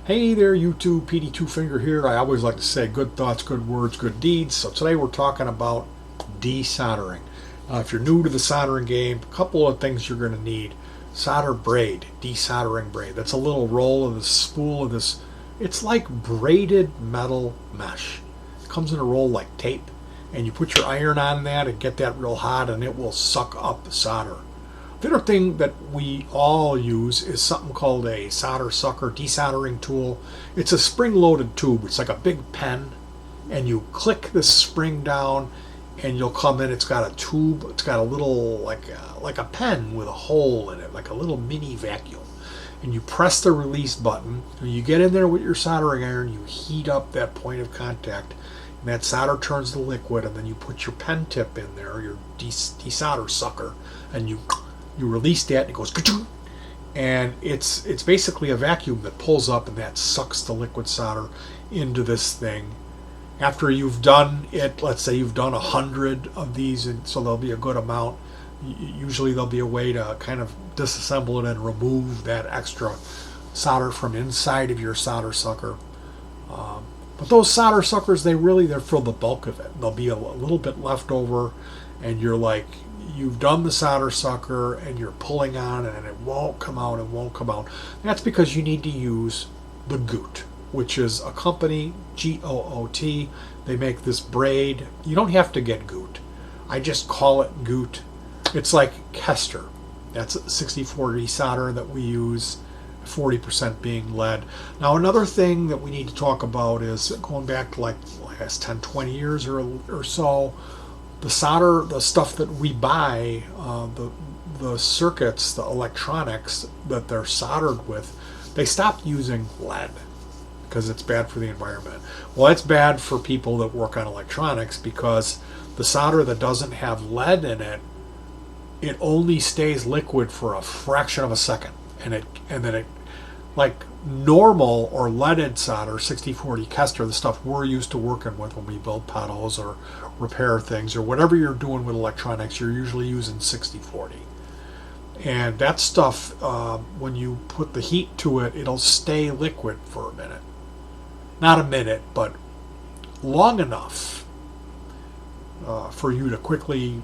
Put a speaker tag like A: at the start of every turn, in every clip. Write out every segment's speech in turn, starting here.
A: Hey there, YouTube. PD Two Finger here. I always like to say good thoughts, good words, good deeds. So today we're talking about desoldering. If you're new to the soldering game, a couple of things you're going to need. Solder braid, desoldering braid. That's a little roll of this spool of this. It's like braided metal mesh. It comes in a roll like tape, and you put your iron on that and get that real hot, and it will suck up the solder. The other thing that we all use is something called a solder sucker desoldering tool. It's a spring-loaded tube. It's like a big pen, and you click this spring down, and you'll come in. It's got a tube. It's got a little like a pen with a hole in it, like a little mini vacuum. And you press the release button. When you get in there with your soldering iron, you heat up that point of contact, and that solder turns to liquid. And then you put your pen tip in there, your desolder sucker, and you release that, and it goes, and it's basically a vacuum that pulls up, and that sucks the liquid solder into this thing. After you've done it, let's say you've done 100 of these, and so there'll be a good amount. Usually there'll be a way to kind of disassemble it and remove that extra solder from inside of your solder sucker. But those solder suckers, they're for the bulk of it. There'll be a little bit left over, and you've done the solder sucker and you're pulling on it and it won't come out and won't come out. That's because you need to use the goot, which is a company, G-O-O-T. They make this braid. You don't have to get goot. I just call it goot. It's like Kester. That's 60-40 solder that we use, 40% being lead. Now another thing that we need to talk about is going back to like the last 10, 20 years or so, the solder, the stuff that we buy, the circuits, the electronics that they're soldered with, they stopped using lead because it's bad for the environment. Well, it's bad for people that work on electronics because the solder that doesn't have lead in it, it only stays liquid for a fraction of a second, and then it like normal or leaded solder, 60-40 Kester, the stuff we're used to working with when we build pedals or repair things or whatever you're doing with electronics, you're usually using 60-40. And that stuff, when you put the heat to it, it'll stay liquid for a minute. Not a minute, but long enough for you to quickly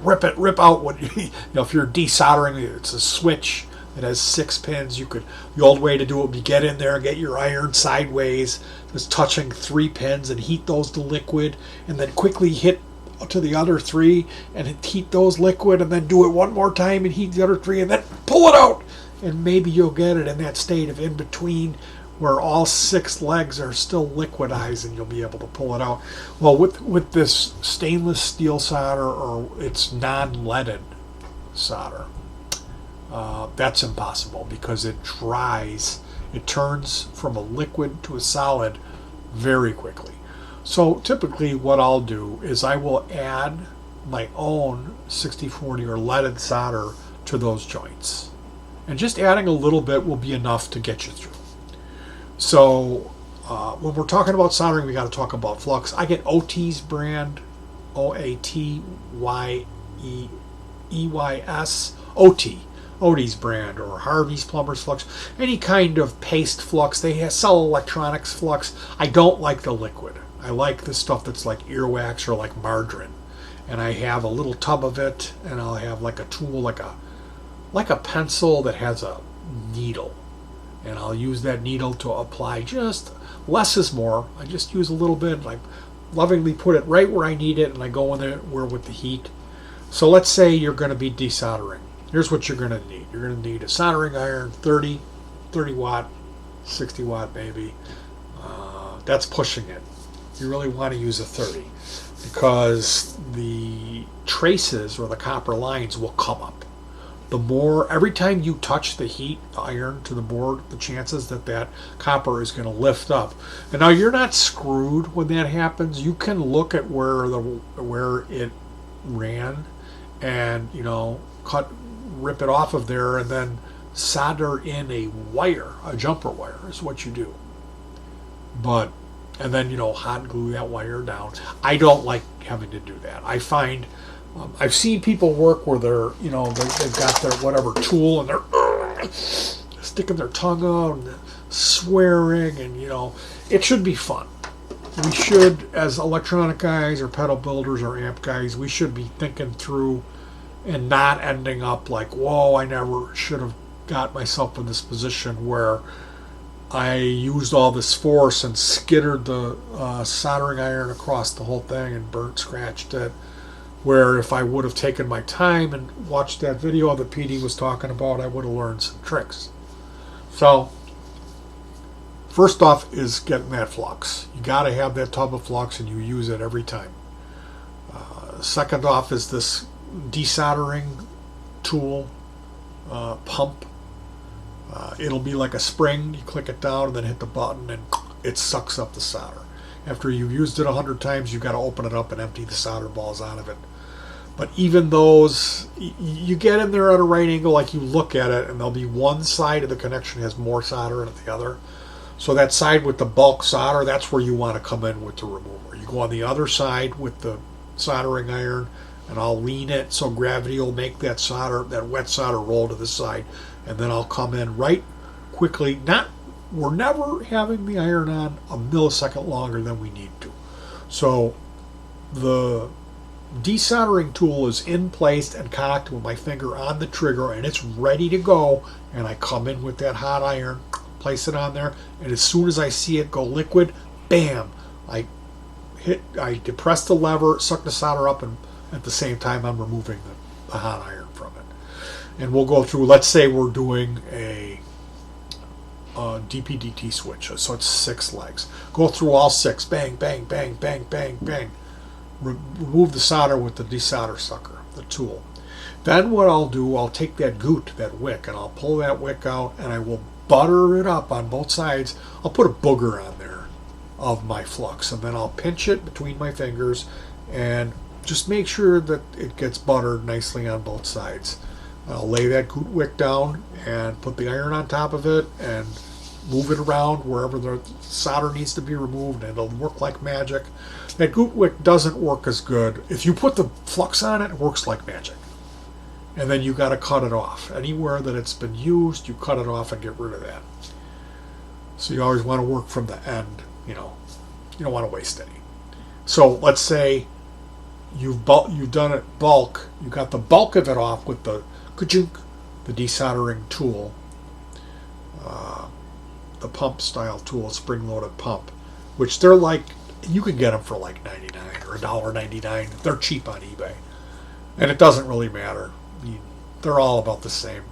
A: rip out what if you're desoldering, it's a switch. It has 6 pins. The old way to do it would be get in there and get your iron sideways, just touching 3 pins and heat those to liquid, and then quickly hit to the other 3 and heat those liquid, and then do it one more time and heat the other 3 and then pull it out. And maybe you'll get it in that state of in between where all 6 legs are still liquidized and you'll be able to pull it out. Well, with this stainless steel solder, or it's non-leaded solder, that's impossible because it dries. It turns from a liquid to a solid very quickly. So typically what I'll do is I will add my own 60-40 or leaded solder to those joints. And just adding a little bit will be enough to get you through. So when we're talking about soldering, we got to talk about flux. I get OT's brand, OATYEYS, Odie's brand, or Harvey's Plumber's Flux, any kind of paste flux. They sell electronics flux. I don't like the liquid. I like the stuff that's like earwax or like margarine. And I have a little tub of it, and I'll have like a tool, like a pencil that has a needle. And I'll use that needle to apply just less is more. I just use a little bit. I lovingly put it right where I need it, and I go in there with the heat. So let's say you're going to be desoldering. Here's what you're going to need. You're going to need a soldering iron, 30 watt, 60 watt maybe. That's pushing it. You really want to use a 30 because the traces or the copper lines will come up. Every time you touch the iron to the board, the chances that copper is going to lift up. And now you're not screwed when that happens. You can look at where it ran and rip it off of there, and then solder in a jumper wire is what you do. And then hot glue that wire down. I don't like having to do that. I find I've seen people work where they've got their whatever tool and they're sticking their tongue out and swearing, and it should be fun. We should, as electronic guys or pedal builders or amp guys, we should be thinking through and not ending up like, whoa, I never should have got myself in this position where I used all this force and skittered the soldering iron across the whole thing and scratched it. Where if I would have taken my time and watched that video that PD was talking about, I would have learned some tricks. So, first off is getting that flux. You got to have that tub of flux, and you use it every time. Second off is this desoldering tool, pump. It'll be like a spring. You click it down and then hit the button, and it sucks up the solder. After you've used it 100 times, you've got to open it up and empty the solder balls out of it. But even those, you get in there at a right angle, like you look at it, and there'll be one side of the connection has more solder in it than the other. So that side with the bulk solder, that's where you want to come in with the remover. You go on the other side with the soldering iron, and I'll lean it so gravity will make that solder, that wet solder, roll to the side, and then I'll come in right quickly. We're never having the iron on a millisecond longer than we need to. So the desoldering tool is in place and cocked with my finger on the trigger, and it's ready to go, and I come in with that hot iron, place it on there, and as soon as I see it go liquid, bam, I depress the lever, suck the solder up, and at the same time I'm removing the hot iron from it. And we'll go through, let's say we're doing a DP-DT switch, so it's 6 legs. Go through all 6, bang, bang, bang, bang, bang, bang. Remove the solder with the desolder sucker, the tool. Then what I'll do, I'll take that goot, that wick, and I'll pull that wick out, and I will butter it up on both sides. I'll put a booger on there of my flux, and then I'll pinch it between my fingers and just make sure that it gets buttered nicely on both sides. I'll lay that goot wick down and put the iron on top of it and move it around wherever the solder needs to be removed, and it'll work like magic. That goot wick doesn't work as good. If you put the flux on it, it works like magic. And then you got to cut it off. Anywhere that it's been used, you cut it off and get rid of that. So you always want to work from the end, you don't want to waste any. So let's say you've done it bulk, you got the bulk of it off with the desoldering tool, the pump style tool, spring-loaded pump, which they're like, you can get them for like 99 or $1.99. They're cheap on eBay, and it doesn't really matter. They're all about the same,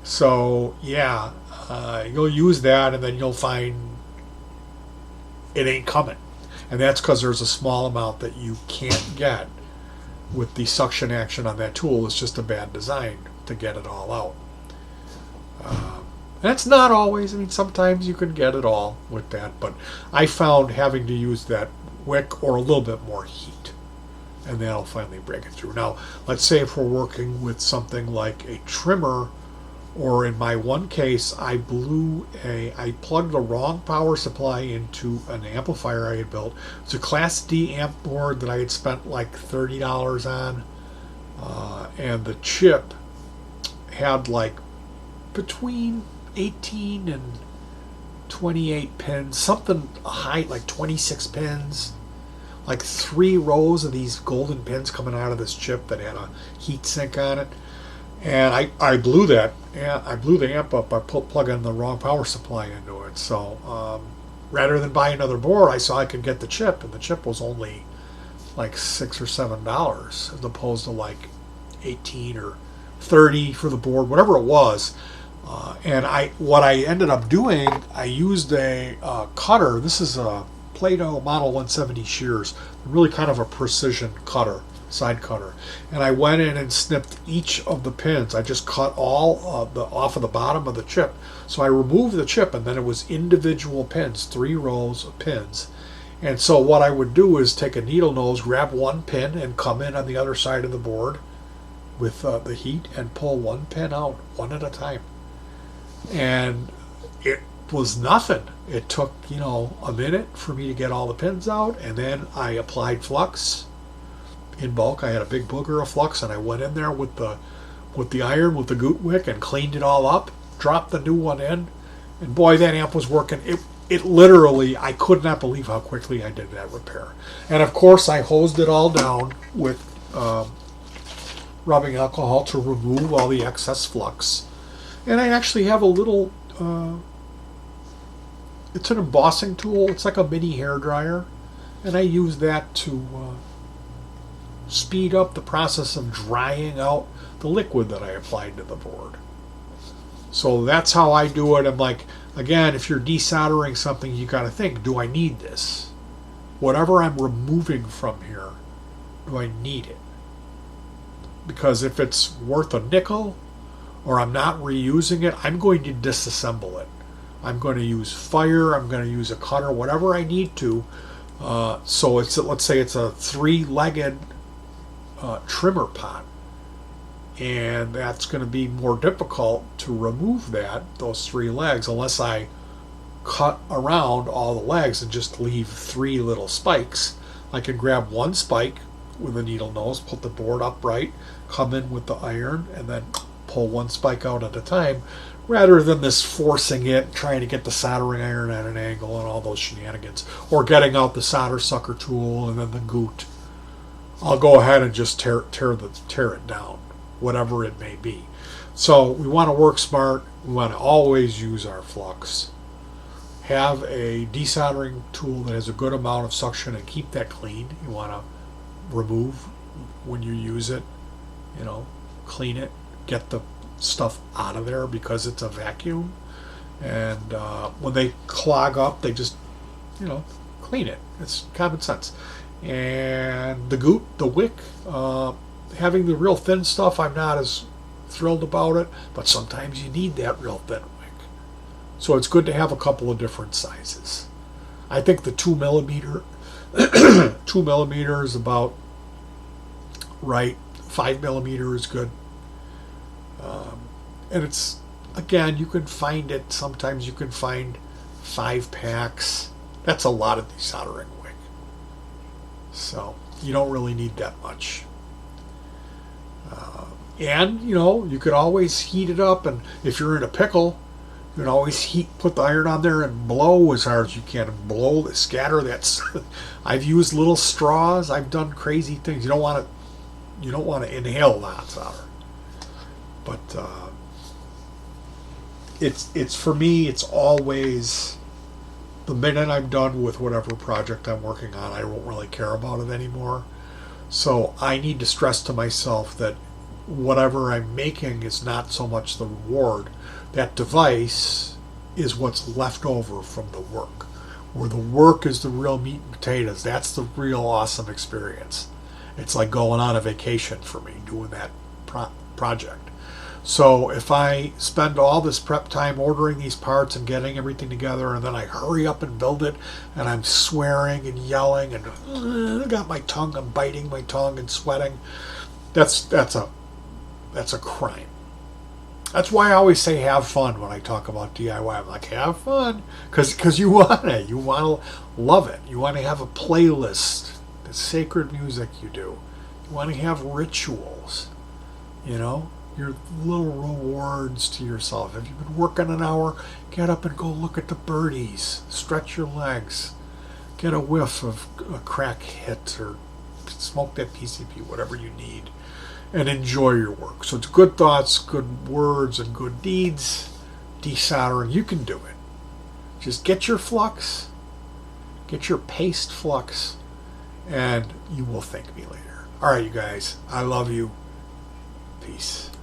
A: So yeah, you'll use that, and then you'll find it ain't coming, and that's because there's a small amount that you can't get with the suction action on that tool. It's just a bad design to get it all out. That's not always. Sometimes you can get it all with that, but I found having to use that wick or a little bit more heat, and that'll finally break it through. Now, let's say if we're working with something like a trimmer, or in my one case, I plugged the wrong power supply into an amplifier I had built. It's a Class D amp board that I had spent like $30 on, and the chip had like between 18 and 28 pins, something high, like 26 pins, like 3 rows of these golden pins coming out of this chip that had a heat sink on it. And I blew that. I blew the amp up by plugging the wrong power supply into it. So rather than buy another board, I saw I could get the chip, and the chip was only like $6 or $7 as opposed to like 18 or 30 for the board, whatever it was. And what I ended up doing, I used a cutter. This is a Play-Doh Model 170 shears, really kind of a precision cutter, side cutter. And I went in and snipped each of the pins. I just cut all off of the bottom of the chip. So I removed the chip, and then it was individual pins, 3 rows of pins. And so what I would do is take a needle nose, grab one pin, and come in on the other side of the board with the heat and pull one pin out, one at a time. And it was nothing. It took, a minute for me to get all the pins out, and then I applied flux in bulk. I had a big booger of flux, and I went in there with the iron, with the goot wick, and cleaned it all up. dropped the new one in, and boy, that amp was working. It literally, I could not believe how quickly I did that repair. And of course, I hosed it all down with rubbing alcohol to remove all the excess flux. And I actually have a little, it's an embossing tool. It's like a mini hair dryer. And I use that to speed up the process of drying out the liquid that I applied to the board. So that's how I do it. I'm like, again, if you're desoldering something, you got to think, do I need this? Whatever I'm removing from here, do I need it? Because if it's worth a nickel or I'm not reusing it, I'm going to disassemble it. I'm going to use fire, I'm going to use a cutter, whatever I need to. So it's, let's say it's a 3-legged trimmer pot. And that's going to be more difficult to remove those 3 legs, unless I cut around all the legs and just leave 3 little spikes. I can grab 1 spike with a needle nose, put the board upright, come in with the iron, and then pull 1 spike out at a time, rather than this forcing it, trying to get the soldering iron at an angle and all those shenanigans, or getting out the solder sucker tool and then the goot. I'll go ahead and just tear it down, whatever it may be. So we want to work smart. We want to always use our flux. Have a desoldering tool that has a good amount of suction and keep that clean. You want to remove when you use it, clean it, get the stuff out of there because it's a vacuum. And when they clog up, they just, clean it. It's common sense. And the goot, the wick, having the real thin stuff, I'm not as thrilled about it, but sometimes you need that real thin wick. So it's good to have a couple of different sizes. I think the 2 millimeter, 2 millimeter is about right. 5 millimeter is good. And it's, again, you can find it, sometimes you can find 5 packs. That's a lot of desoldering wick. So you don't really need that much. And you could always heat it up, and if you're in a pickle, you can always put the iron on there and blow as hard as you can, and scatter that. I've used little straws. I've done crazy things. You don't want to inhale the hot solder. But it's for me, it's always, the minute I'm done with whatever project I'm working on, I won't really care about it anymore. So I need to stress to myself that whatever I'm making is not so much the reward. That device is what's left over from the work. Where the work is the real meat and potatoes. That's the real awesome experience. It's like going on a vacation for me, doing that project. So if I spend all this prep time ordering these parts and getting everything together, and then I hurry up and build it, and I'm swearing and yelling, and I got my tongue, I'm biting my tongue and sweating, that's a crime. That's why I always say have fun when I talk about DIY. I'm like, have fun, because you want it. You want to love it. You want to have a playlist, the sacred music you do. You want to have rituals, your little rewards to yourself. If you've been working an hour, get up and go look at the birdies. Stretch your legs. Get a whiff of a crack hit, or smoke that PCP, whatever you need, and enjoy your work. So it's good thoughts, good words, and good deeds. Desoldering, you can do it. Just get your flux, get your paste flux, and you will thank me later. All right, you guys, I love you. Peace.